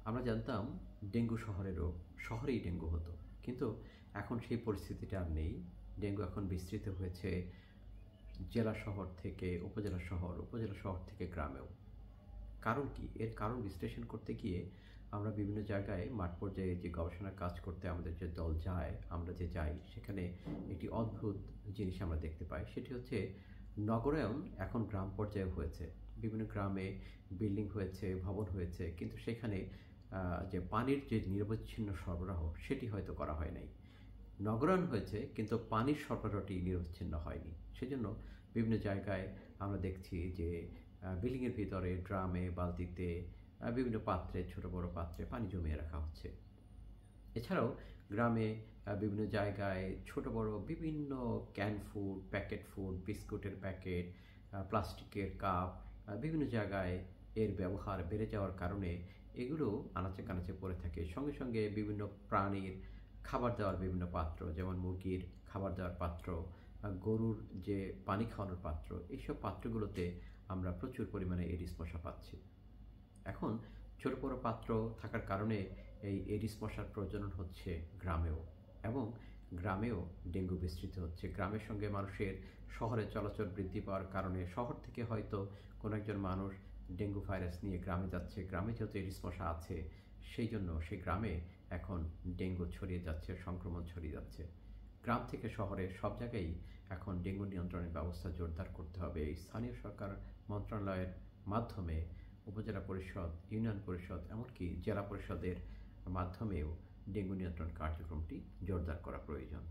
আমরা জানতাম ডেঙ্গু শহরের রোগ, শহরেই ডেঙ্গু হতো। কিন্তু এখন সেই পরিস্থিতিটা আর নেই। ডেঙ্গু এখন বিস্তৃত হয়েছে জেলা শহর থেকে উপজেলা শহর, উপজেলা শহর থেকে গ্রামেও। কারণ কি? এর কারণ বিশ্লেষণ করতে গিয়ে আমরা বিভিন্ন জায়গায় মাঠ পর্যায়ে যে গবেষণার কাজ করতে আমাদের যে দল যায়, আমরা যে যাই, সেখানে একটি অদ্ভুত জিনিস আমরা দেখতে পাই। সেটি হচ্ছে নগরায়ন এখন গ্রাম পর্যায়ে হয়েছে। বিভিন্ন গ্রামে বিল্ডিং হয়েছে, ভবন হয়েছে, কিন্তু সেখানে যে পানির যে নিরবচ্ছিন্ন সরবরাহ সেটি হয়তো করা হয় নাই। নগরায়ন হয়েছে কিন্তু পানির সরবরাহটি নিরবচ্ছিন্ন হয়নি। সেজন্য বিভিন্ন জায়গায় আমরা দেখছি যে বিল্ডিংয়ের ভিতরে ড্রামে, বালতিতে, বিভিন্ন পাত্রে, ছোট বড় পাত্রে পানি জমিয়ে রাখা হচ্ছে। এছাড়াও গ্রামে বিভিন্ন জায়গায় ছোট বড় বিভিন্ন ক্যান ফুড, প্যাকেট ফুড, বিস্কুটের প্যাকেট, প্লাস্টিকের কাপ, বিভিন্ন জায়গায় এর ব্যবহার বেড়ে যাওয়ার কারণে এগুলো আনাচে কানাচে পড়ে থাকে। সঙ্গে সঙ্গে বিভিন্ন প্রাণীর খাবার দেওয়ার বিভিন্ন পাত্র, যেমন মুরগির খাবার দেওয়ার পাত্র, গরুর যে পানি খাওয়ানোর পাত্র, এইসব পাত্রগুলোতে আমরা প্রচুর পরিমাণে এডিস মশা পাচ্ছি। এখন ছোট বড় পাত্র থাকার কারণে এই এডিস মশার প্রজনন হচ্ছে গ্রামেও, এবং গ্রামেও ডেঙ্গু বিস্তৃত হচ্ছে। গ্রামের সঙ্গে মানুষের শহরে চলাচল বৃদ্ধি পাওয়ার কারণে শহর থেকে হয়তো কোনো একজন মানুষ ডেঙ্গু ভাইরাস নিয়ে গ্রামে যাচ্ছে, গ্রামে যেহেতু এডিস মশা আছে সেই জন্য সেই গ্রামে এখন ডেঙ্গু ছড়িয়ে যাচ্ছে, সংক্রমণ ছড়িয়ে যাচ্ছে। গ্রাম থেকে শহরে সব জায়গায় এখন ডেঙ্গু নিয়ন্ত্রণের ব্যবস্থা জোরদার করতে হবে। এই স্থানীয় সরকার মন্ত্রণালয়ের মাধ্যমে উপজেলা পরিষদ, ইউনিয়ন পরিষদ, এমনকি জেলা পরিষদের মাধ্যমেও ডেঙ্গু নিয়ন্ত্রণ কার্যক্রমটি জোরদার করা প্রয়োজন।